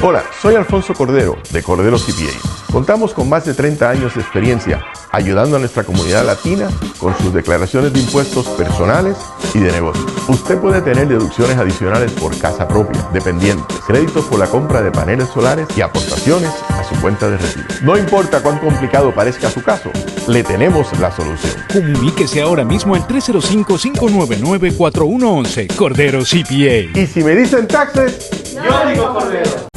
Hola, soy Alfonso Cordero, de Cordero CPA. Contamos con más de 30 años de experiencia ayudando a nuestra comunidad latina con sus declaraciones de impuestos personales y de negocio. Usted puede tener deducciones adicionales por casa propia, dependientes, créditos por la compra de paneles solares y aportaciones a su cuenta de retiro. No importa cuán complicado parezca su caso, le tenemos la solución. Comuníquese ahora mismo al 305-599-4111, Cordero CPA. Y si me dicen taxes, yo digo Cordero.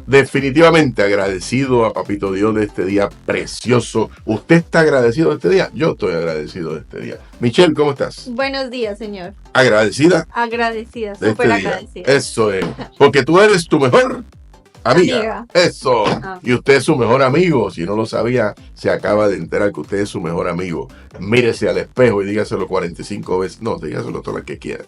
Definitivamente agradecido a Papito Dios de este día precioso. ¿Usted está agradecido de este día? Yo estoy agradecido de este día. Michelle, ¿cómo estás? Buenos días, señor. ¿Agradecida? Agradecida, De súper este día. agradecida. Eso es. Porque tú eres tu mejor amiga. Eso. Y usted es su mejor amigo. Si no lo sabía, se acaba de enterar que usted es su mejor amigo. Mírese al espejo y dígaselo 45 veces. No, dígaselo todas las que quiera.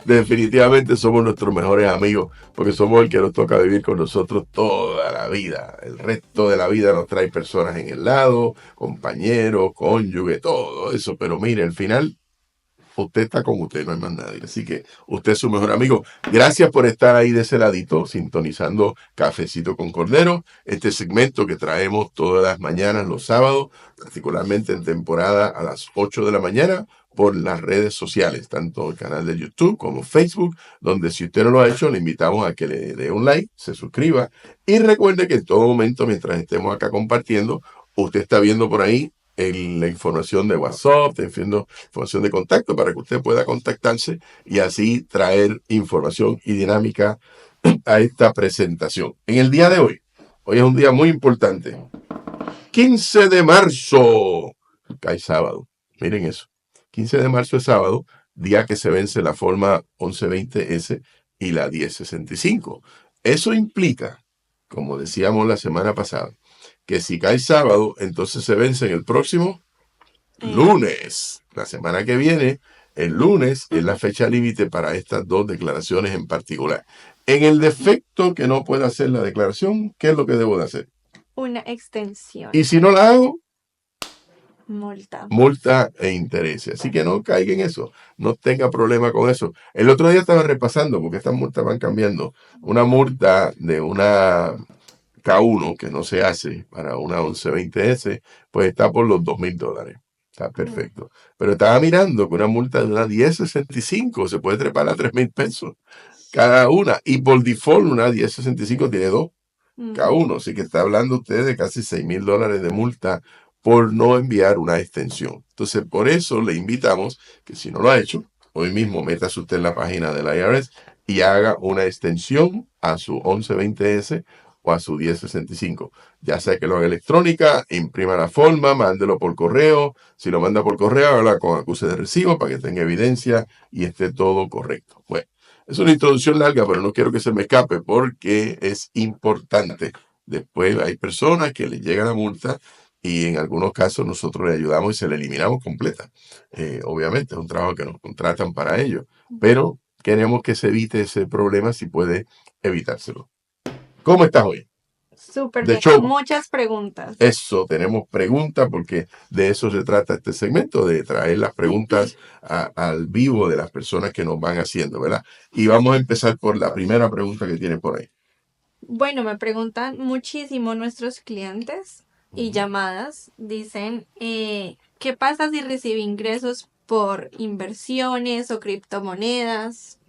Definitivamente somos nuestros mejores amigos, porque somos el que nos toca vivir con nosotros toda la vida. El resto de la vida nos trae personas en el lado, compañeros, cónyuge, todo eso. Pero mire, al final, usted está con usted, no hay más nadie. Así que usted es su mejor amigo. Gracias por estar ahí de ese ladito, sintonizando Cafecito con Cordero. Este segmento que traemos todas las mañanas, los sábados, particularmente en temporada a las 8 de la mañana, por las redes sociales, tanto el canal de YouTube como Facebook, donde si usted no lo ha hecho, le invitamos a que le dé un like, se suscriba y recuerde que en todo momento, mientras estemos acá compartiendo, usted está viendo por ahí la información de WhatsApp, información de contacto para que usted pueda contactarse y así traer información y dinámica a esta presentación. En el día de hoy es un día muy importante, 15 de marzo, cae sábado, miren eso. 15 de marzo es sábado, día que se vence la forma 1120S y la 1065. Eso implica, como decíamos la semana pasada, que si cae sábado, entonces se vence en el próximo lunes. La semana que viene, el lunes, es la fecha límite para estas dos declaraciones en particular. En el defecto que no pueda hacer la declaración, ¿qué es lo que debo de hacer? Una extensión. Y si no la hago, multa e intereses. Así que no caiga en eso. No tenga problema con eso. El otro día estaba repasando, porque estas multas van cambiando. Una multa de una K1 que no se hace para una 1120S, pues está por los $2,000. Está perfecto. Pero estaba mirando que una multa de una 1065 se puede trepar a $3,000 cada una. Y por default una 1065 tiene 2 K1. Así que está hablando usted de casi $6,000 de multa por no enviar una extensión. Entonces, por eso le invitamos que si no lo ha hecho, hoy mismo métase usted en la página del IRS y haga una extensión a su 1120S o a su 1065. Ya sea que lo haga electrónica, imprima la forma, mándelo por correo. Si lo manda por correo, hágala con acuse de recibo para que tenga evidencia y esté todo correcto. Bueno, es una introducción larga, pero no quiero que se me escape porque es importante. Después hay personas que les llega la multa y en algunos casos nosotros le ayudamos y se la eliminamos completa. Obviamente es un trabajo que nos contratan para ello, pero queremos que se evite ese problema si puede evitárselo. ¿Cómo estás hoy? Súper bien, con muchas preguntas. Eso, tenemos preguntas porque de eso se trata este segmento, de traer las preguntas al vivo de las personas que nos van haciendo, ¿verdad? Y vamos a empezar por la primera pregunta que tiene por ahí. Bueno, me preguntan muchísimo nuestros clientes y llamadas. Dicen, ¿qué pasa si recibe ingresos por inversiones o criptomonedas?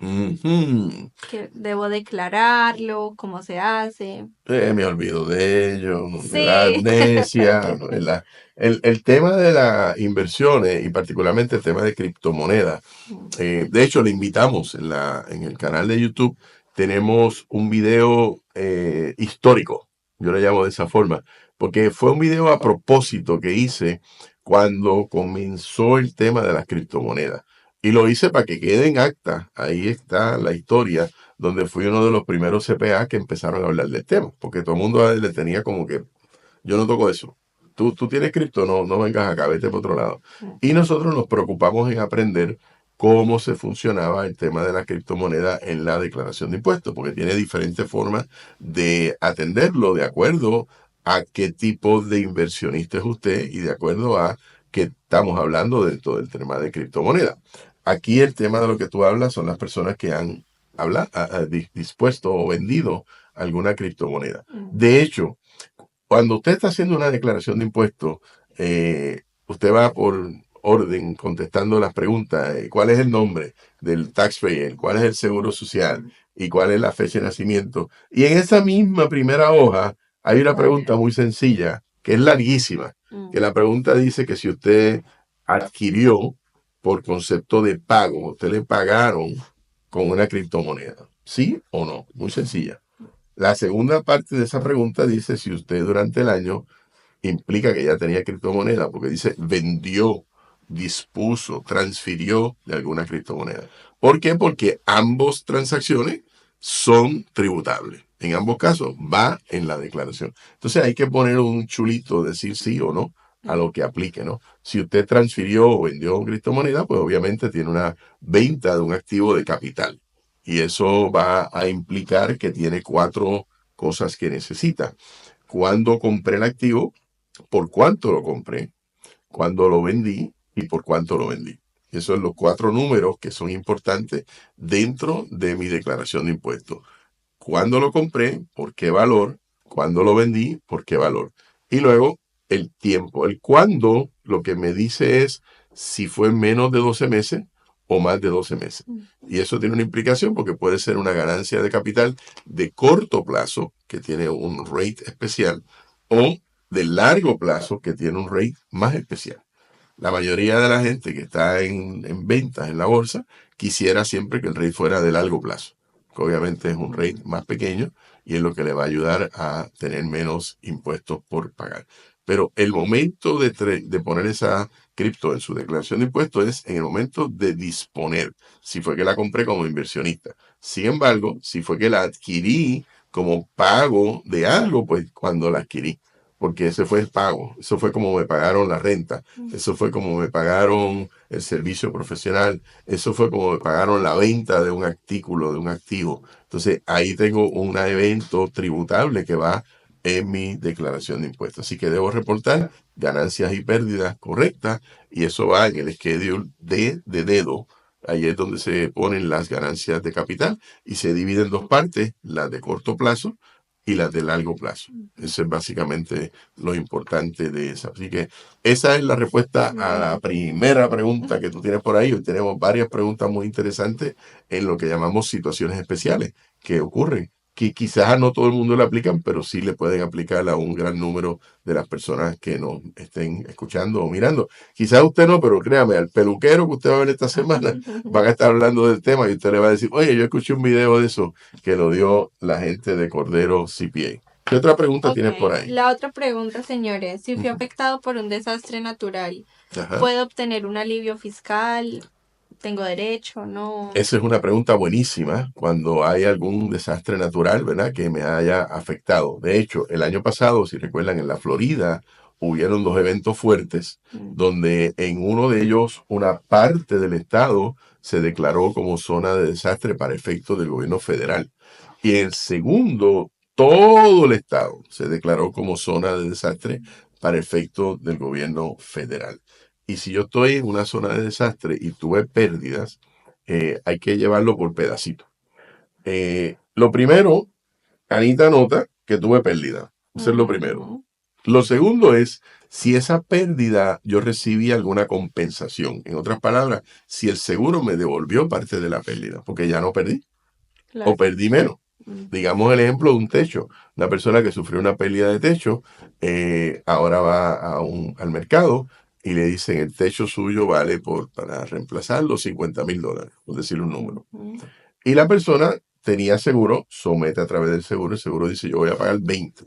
¿Que debo declararlo? ¿Cómo se hace? Me olvido de ello, Sí. la amnesia, el tema de las inversiones y particularmente el tema de criptomonedas. De hecho, le invitamos en el canal de YouTube. Tenemos un video histórico, yo le llamo de esa forma, porque fue un video a propósito que hice cuando comenzó el tema de las criptomonedas. Y lo hice para que quede en acta. Ahí está la historia, donde fui uno de los primeros CPA que empezaron a hablar del tema, porque todo el mundo le tenía como que, yo no toco eso. Tú tienes cripto, no vengas acá, vete por otro lado. Y nosotros nos preocupamos en aprender cómo se funcionaba el tema de la criptomoneda en la declaración de impuestos, porque tiene diferentes formas de atenderlo de acuerdo a qué tipo de inversionista es usted y de acuerdo a qué estamos hablando dentro del tema de criptomoneda. Aquí el tema de lo que tú hablas son las personas que han dispuesto o vendido alguna criptomoneda. De hecho, cuando usted está haciendo una declaración de impuestos, usted va por orden contestando las preguntas. ¿Cuál es el nombre del taxpayer? ¿Cuál es el seguro social? ¿Y cuál es la fecha de nacimiento? Y en esa misma primera hoja hay una pregunta muy sencilla, que es larguísima, que la pregunta dice que si usted adquirió por concepto de pago, usted le pagaron con una criptomoneda, ¿sí o no? Muy sencilla. La segunda parte de esa pregunta dice si usted durante el año implica que ya tenía criptomoneda, porque dice vendió, dispuso, transfirió de alguna criptomoneda. ¿Por qué? Porque ambas transacciones son tributables. En ambos casos va en la declaración. Entonces hay que poner un chulito, decir sí o no a lo que aplique, ¿no? Si usted transfirió o vendió criptomoneda, pues obviamente tiene una venta de un activo de capital. Y eso va a implicar que tiene 4 cosas que necesita. Cuando compré el activo, por cuánto lo compré, cuándo lo vendí y por cuánto lo vendí. Esos son los 4 números que son importantes dentro de mi declaración de impuestos. Cuándo lo compré, por qué valor, cuándo lo vendí, por qué valor. Y luego el tiempo. El cuándo lo que me dice es si fue menos de 12 meses o más de 12 meses. Y eso tiene una implicación porque puede ser una ganancia de capital de corto plazo, que tiene un rate especial, o de largo plazo, que tiene un rate más especial. La mayoría de la gente que está en ventas en la bolsa quisiera siempre que el rate fuera de largo plazo, que obviamente es un rate más pequeño y es lo que le va a ayudar a tener menos impuestos por pagar. Pero el momento de poner esa cripto en su declaración de impuestos es en el momento de disponer, si fue que la compré como inversionista. Sin embargo, si fue que la adquirí como pago de algo, pues cuando la adquirí, porque ese fue el pago, eso fue como me pagaron la renta, eso fue como me pagaron el servicio profesional, eso fue como me pagaron la venta de un artículo, de un activo. Entonces ahí tengo un evento tributable que va en mi declaración de impuestos. Así que debo reportar ganancias y pérdidas correctas y eso va en el schedule D de dedo. Ahí es donde se ponen las ganancias de capital y se divide en 2 partes, las de corto plazo y las de largo plazo. Eso es básicamente lo importante de esa. Así que esa es la respuesta a la primera pregunta que tú tienes por ahí. Hoy tenemos varias preguntas muy interesantes en lo que llamamos situaciones especiales que ocurren, que quizás no todo el mundo le aplican, pero sí le pueden aplicar a un gran número de las personas que nos estén escuchando o mirando. Quizás usted no, pero créame, al peluquero que usted va a ver esta semana, van a estar hablando del tema y usted le va a decir, oye, yo escuché un video de eso que lo dio la gente de Cordero CPA. ¿Qué otra pregunta tienes por ahí? La otra pregunta, señores, si fui afectado por un desastre natural, ¿puedo obtener un alivio fiscal? ¿Tengo derecho? ¿No? Esa es una pregunta buenísima cuando hay algún desastre natural, ¿verdad?, que me haya afectado. De hecho, el año pasado, si recuerdan, en la Florida hubieron 2 eventos fuertes donde en uno de ellos una parte del estado se declaró como zona de desastre para efectos del gobierno federal. Y en el segundo, todo el estado se declaró como zona de desastre para efectos del gobierno federal. Y si yo estoy en una zona de desastre y tuve pérdidas, hay que llevarlo por pedacitos. Lo primero, Anita nota que tuve pérdida. Eso es lo primero. Lo segundo es si esa pérdida yo recibí alguna compensación. En otras palabras, si el seguro me devolvió parte de la pérdida, porque ya no perdí. Claro. O perdí menos. Digamos el ejemplo de un techo. Una persona que sufrió una pérdida de techo, ahora va al mercado y le dicen el techo suyo vale para reemplazarlo $50,000, por decirle un número. Y la persona tenía seguro, somete a través del seguro, el seguro dice yo voy a pagar 20.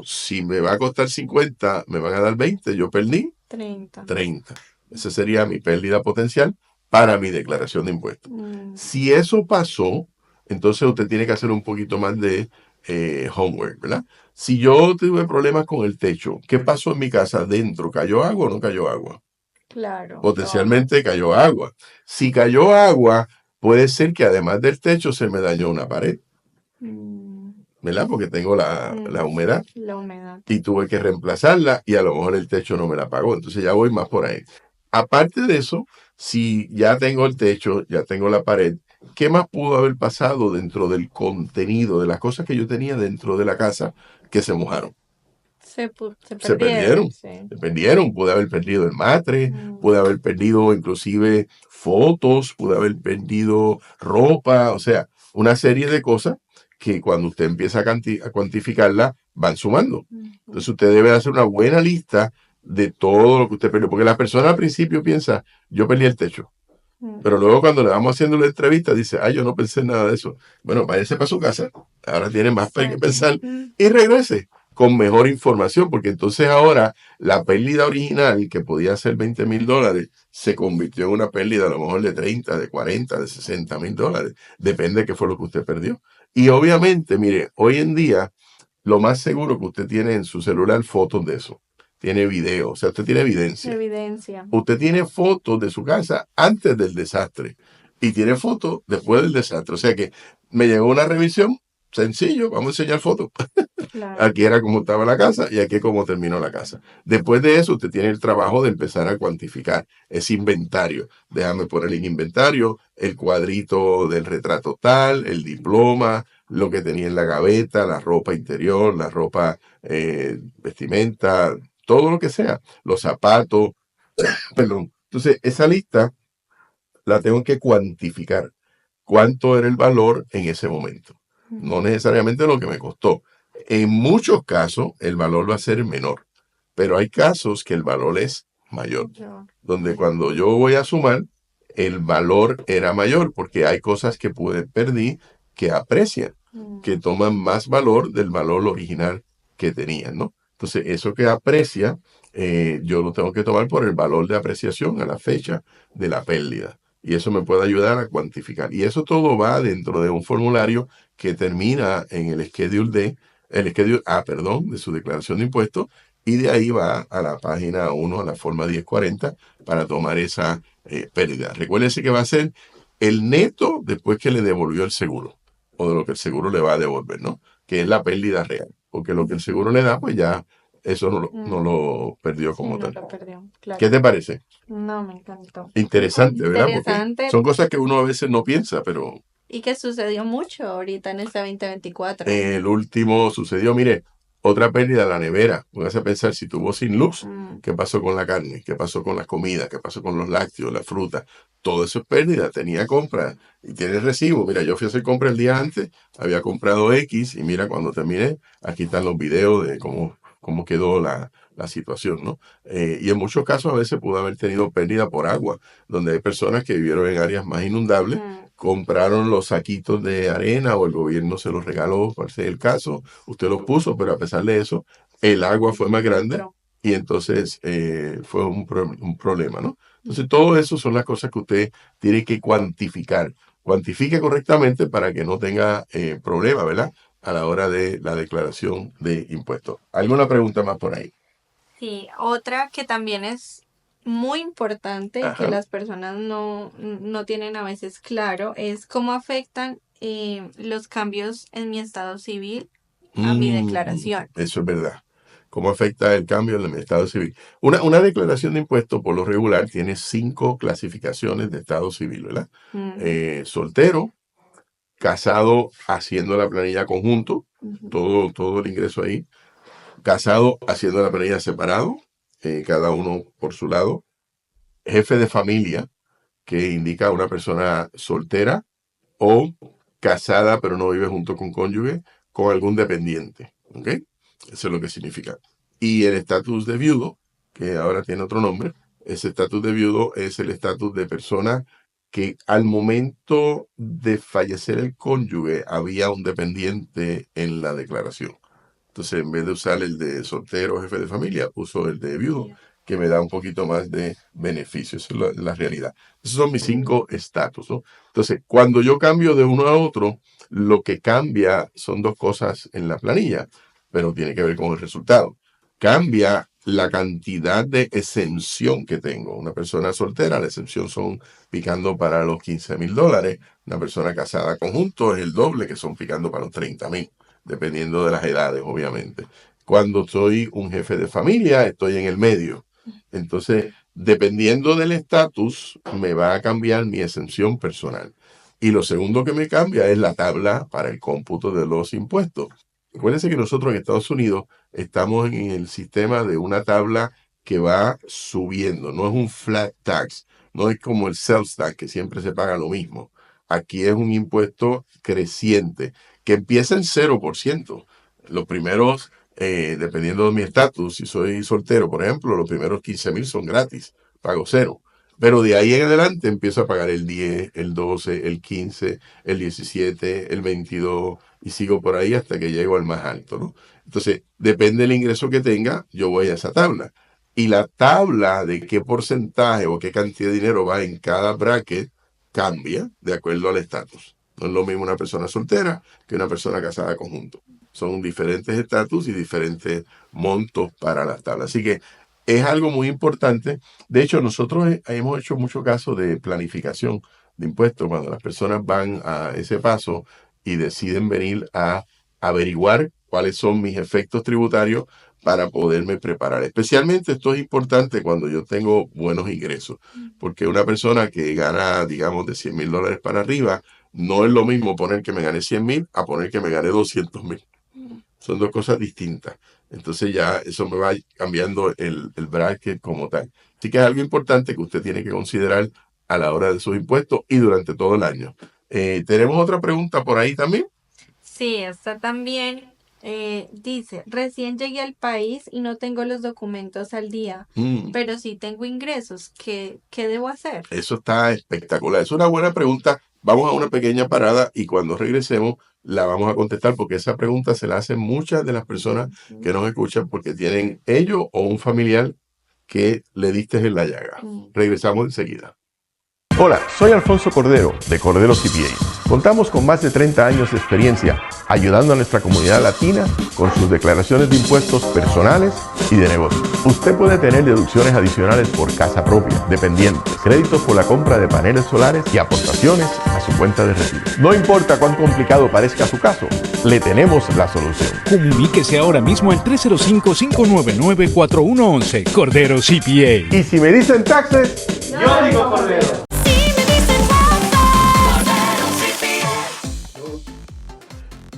Si me va a costar 50, me van a dar 20, yo perdí 30. Esa sería mi pérdida potencial para mi declaración de impuestos. Si eso pasó, entonces usted tiene que hacer un poquito más de homework, ¿verdad? Si yo tuve problemas con el techo, ¿qué pasó en mi casa? ¿Dentro cayó agua o no cayó agua? Claro. Potencialmente cayó agua. Si cayó agua, puede ser que además del techo se me dañó una pared. ¿Verdad? Porque tengo la humedad. La humedad. Y tuve que reemplazarla y a lo mejor el techo no me la pagó. Entonces ya voy más por ahí. Aparte de eso, si ya tengo el techo, ya tengo la pared, ¿qué más pudo haber pasado dentro del contenido, de las cosas que yo tenía dentro de la casa que se mojaron? Se Se perdieron. perdieron, Sí. se perdieron. Pude haber perdido el matre, pude haber perdido inclusive fotos, pude haber perdido ropa, o sea, una serie de cosas que cuando usted empieza a cuantificarla van sumando. Entonces usted debe hacer una buena lista de todo lo que usted perdió, porque la persona al principio piensa, yo perdí el techo. Pero luego cuando le vamos haciendo la entrevista dice, yo no pensé en nada de eso. Bueno, váyase para su casa, ahora tiene más que pensar y regrese con mejor información, porque entonces ahora la pérdida original, que podía ser $20,000, se convirtió en una pérdida a lo mejor de 30, de 40, de $60,000. Depende de qué fue lo que usted perdió. Y obviamente, mire, hoy en día, lo más seguro que usted tiene en su celular fotos de eso. Tiene video, o sea, usted tiene evidencia. Usted tiene fotos de su casa antes del desastre y tiene fotos después del desastre. O sea que me llegó una revisión, sencillo, vamos a enseñar fotos. Claro. Aquí era como estaba la casa y aquí cómo terminó la casa. Después de eso, usted tiene el trabajo de empezar a cuantificar ese inventario. Déjame poner en inventario el cuadrito del retrato tal, el diploma, lo que tenía en la gaveta, la ropa interior, la ropa vestimenta, todo lo que sea, los zapatos, perdón. Entonces, esa lista la tengo que cuantificar. ¿Cuánto era el valor en ese momento? No necesariamente lo que me costó. En muchos casos, el valor va a ser menor, pero hay casos que el valor es mayor, donde cuando yo voy a sumar, el valor era mayor, porque hay cosas que perdí que aprecian, que toman más valor del valor original que tenían, ¿no? Entonces, eso que aprecia, yo lo tengo que tomar por el valor de apreciación a la fecha de la pérdida. Y eso me puede ayudar a cuantificar. Y eso todo va dentro de un formulario que termina en el schedule de su declaración de impuestos, y de ahí va a la página 1, a la forma 1040, para tomar esa pérdida. Recuérdese que va a ser el neto después que le devolvió el seguro, o de lo que el seguro le va a devolver, ¿no? Que es la pérdida real. Porque lo que el seguro le da, pues ya eso no lo perdió como tal. Lo perdió, claro. ¿Qué te parece? No, me encantó. Interesante, ¿verdad? Porque son cosas que uno a veces no piensa, pero... Y que sucedió mucho ahorita en este 2024. El último sucedió, mire, otra pérdida, la nevera. Póngase a pensar, si tuvo sin luz, ¿qué pasó con la carne? ¿Qué pasó con las comidas? ¿Qué pasó con los lácteos, la fruta? Todo eso es pérdida. Tenía compra y tiene recibo. Mira, yo fui a hacer compra el día antes, había comprado X y mira, cuando terminé, aquí están los videos de cómo quedó la situación, ¿no? Y en muchos casos a veces pudo haber tenido pérdida por agua, donde hay personas que vivieron en áreas más inundables, compraron los saquitos de arena o el gobierno se los regaló, por ser el caso, usted los puso, pero a pesar de eso, el agua fue más grande y entonces fue un problema, ¿no? Entonces todo eso son las cosas que usted tiene que cuantificar. Cuantifique correctamente para que no tenga problema, ¿verdad? A la hora de la declaración de impuestos. ¿Alguna pregunta más por ahí? Sí, otra que también es muy importante, que las personas no tienen a veces claro, es cómo afectan los cambios en mi estado civil a mi declaración. Eso es verdad. ¿Cómo afecta el cambio en mi estado civil? Una declaración de impuestos, por lo regular, tiene 5 clasificaciones de estado civil, ¿verdad? Soltero, casado haciendo la planilla conjunto, todo el ingreso ahí. Casado haciendo la planilla separado, cada uno por su lado. Jefe de familia, que indica una persona soltera o casada pero no vive junto con cónyuge, con algún dependiente. ¿Ok? Eso es lo que significa. Y el estatus de viudo, que ahora tiene otro nombre, ese estatus de viudo es el estatus de persona que al momento de fallecer el cónyuge había un dependiente en la declaración. Entonces, en vez de usar el de soltero o jefe de familia, uso el de viudo, que me da un poquito más de beneficio. Eso es la realidad. Esos son mis 5 estatus, ¿no? Entonces, cuando yo cambio de uno a otro, lo que cambia son 2 cosas en la planilla, pero tiene que ver con el resultado. Cambia la cantidad de exención que tengo. Una persona soltera, la exención son picando para los $15,000. Una persona casada conjunto es el doble, que son picando para los $30,000. Dependiendo de las edades, obviamente. Cuando soy un jefe de familia, estoy en el medio. Entonces, dependiendo del estatus, me va a cambiar mi exención personal. Y lo segundo que me cambia es la tabla para el cómputo de los impuestos. Acuérdense que nosotros en Estados Unidos estamos en el sistema de una tabla que va subiendo, no es un flat tax, no es como el sales tax, que siempre se paga lo mismo. Aquí es un impuesto creciente, que empieza en 0%. Los primeros, dependiendo de mi estatus, si soy soltero, por ejemplo, los primeros 15,000 son gratis, pago cero. Pero de ahí en adelante empiezo a pagar el 10, el 12, el 15, el 17, el 22 y sigo por ahí hasta que llego al más alto, ¿no? Entonces, depende del ingreso que tenga, yo voy a esa tabla. Y la tabla de qué porcentaje o qué cantidad de dinero va en cada bracket cambia de acuerdo al estatus. No es lo mismo una persona soltera que una persona casada conjunto. Son diferentes estatus y diferentes montos para las tablas. Así que es algo muy importante. De hecho, nosotros hemos hecho mucho caso de planificación de impuestos cuando las personas van a ese paso y deciden venir a averiguar cuáles son mis efectos tributarios para poderme preparar. Especialmente esto es importante cuando yo tengo buenos ingresos, porque una persona que gana, digamos, de $100,000 para arriba, no es lo mismo poner que me gane 100,000 a poner que me gane 200,000. Son dos cosas distintas. Entonces ya eso me va cambiando el bracket como tal. Así que es algo importante que usted tiene que considerar a la hora de sus impuestos y durante todo el año. ¿Tenemos otra pregunta por ahí también? Sí, esta también dice, recién llegué al país y no tengo los documentos al día, pero sí tengo ingresos. ¿Qué debo hacer? Eso está espectacular. Es una buena pregunta. Vamos a una pequeña parada y cuando regresemos la vamos a contestar porque esa pregunta se la hacen muchas de las personas que nos escuchan porque tienen ellos o un familiar que le diste en la llaga. Regresamos enseguida. Hola, soy Alfonso Cordero, de Cordero CPA. Contamos con más de 30 años de experiencia ayudando a nuestra comunidad latina con sus declaraciones de impuestos personales y de negocios. Usted puede tener deducciones adicionales por casa propia, dependientes, créditos por la compra de paneles solares y aportaciones a su cuenta de retiro. No importa cuán complicado parezca su caso, le tenemos la solución. Comuníquese ahora mismo al 305-599-4111. Cordero CPA. Y si me dicen taxes, yo digo Cordero.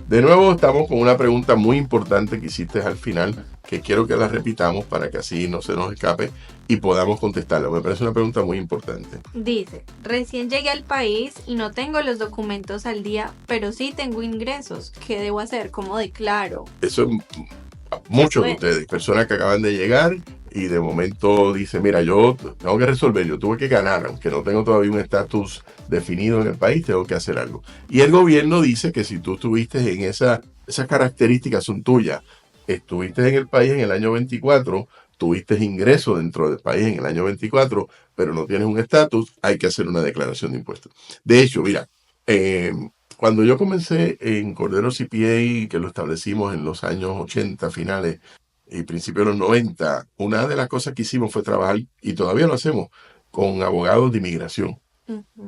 De nuevo estamos con una pregunta muy importante que hiciste al final, que quiero que la repitamos para que así no se nos escape y podamos contestarla. Me parece una pregunta muy importante. Dice, recién llegué al país y no tengo los documentos al día, pero sí tengo ingresos. ¿Qué debo hacer? ¿Cómo declaro? Eso es muchos de ustedes, personas que acaban de llegar y de momento dicen, mira, yo tengo que resolver, yo tuve que ganar, aunque no tengo todavía un estatus definido en el país, tengo que hacer algo. Y el gobierno dice que si tú estuviste en esas características son tuyas, estuviste en el país en el año 24, tuviste ingreso dentro del país en el año 24, pero no tienes un estatus, hay que hacer una declaración de impuestos. De hecho, mira, cuando yo comencé en Cordero CPA, que lo establecimos en los años 80 finales y principios de los 90, una de las cosas que hicimos fue trabajar, y todavía lo hacemos, con abogados de inmigración.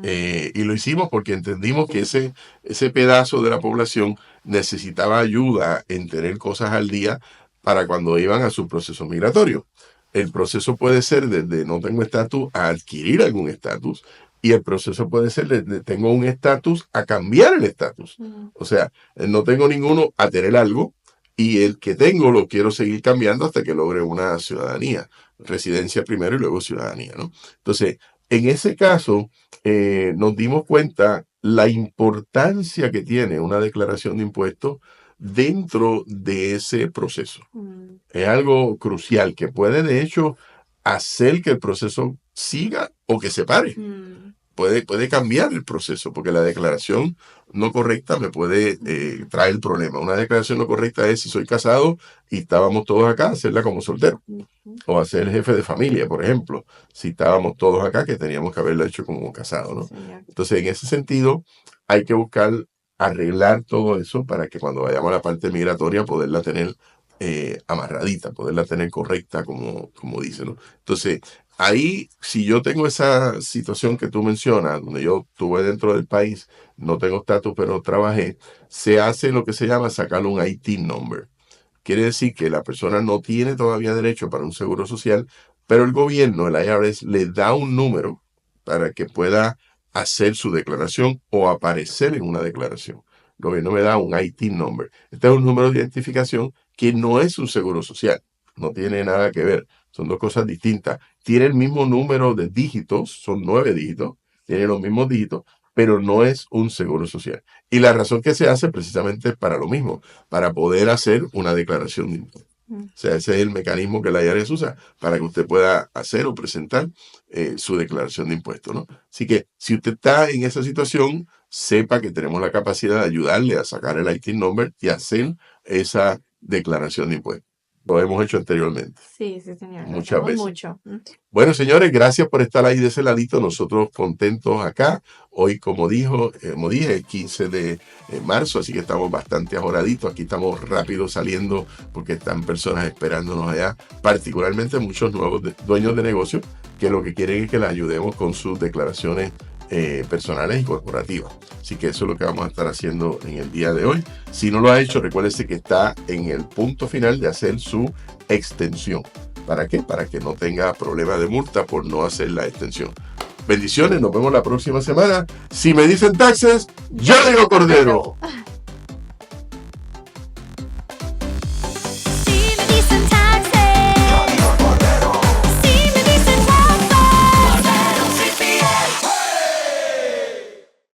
Y lo hicimos porque entendimos que ese pedazo de la población necesitaba ayuda en tener cosas al día para cuando iban a su proceso migratorio. El proceso puede ser desde no tengo estatus a adquirir algún estatus, y el proceso puede ser desde tengo un estatus a cambiar el estatus. O sea, no tengo ninguno a tener algo, y el que tengo lo quiero seguir cambiando hasta que logre una ciudadanía. Residencia primero y luego ciudadanía, ¿no? Entonces, en ese caso, nos dimos cuenta la importancia que tiene una declaración de impuestos dentro de ese proceso. Es algo crucial que puede, de hecho, hacer que el proceso siga o que se pare. Puede cambiar el proceso, porque la declaración no correcta me puede traer problema. Una declaración no correcta es si soy casado y estábamos todos acá, hacerla como soltero. O hacer jefe de familia, por ejemplo, si estábamos todos acá, que teníamos que haberlo hecho como casado, ¿no? Entonces, en ese sentido, hay que buscar arreglar todo eso para que cuando vayamos a la parte migratoria poderla tener amarradita, poderla tener correcta, como dice, ¿no? Entonces, ahí, si yo tengo esa situación que tú mencionas, donde yo estuve dentro del país, no tengo estatus, pero trabajé, se hace lo que se llama sacar un IT number. Quiere decir que la persona no tiene todavía derecho para un seguro social Pero el gobierno, el IRS, le da un número para que pueda hacer su declaración o aparecer en una declaración. El gobierno me da un IT number. Este es un número de identificación que no es un seguro social. No tiene nada que ver. Son dos cosas distintas. Tiene el mismo número de dígitos, son 9 dígitos, tiene los mismos dígitos, pero no es un seguro social. Y la razón que se hace precisamente es para lo mismo, para poder hacer una declaración de impuestos. O sea, ese es el mecanismo que la IRS usa para que usted pueda hacer o presentar su declaración de impuestos, ¿no? Así que si usted está en esa situación, sepa que tenemos la capacidad de ayudarle a sacar el IT number y hacer esa declaración de impuestos. Lo hemos hecho anteriormente. Sí, sí, señor. Muchas veces. Mucho. Bueno, señores, gracias por estar ahí de ese ladito. Nosotros contentos acá. Hoy, como dije, el 15 de marzo, así que estamos bastante ajoraditos. Aquí estamos rápido saliendo porque están personas esperándonos allá, particularmente muchos nuevos dueños de negocios que lo que quieren es que les ayudemos con sus declaraciones personales y corporativas. Así que eso es lo que vamos a estar haciendo en el día de hoy. Si no lo ha hecho, recuérdese que está en el punto final de hacer su extensión. ¿Para qué? Para que no tenga problema de multa por no hacer la extensión. Bendiciones, nos vemos la próxima semana. Si me dicen taxes, yo digo Cordero.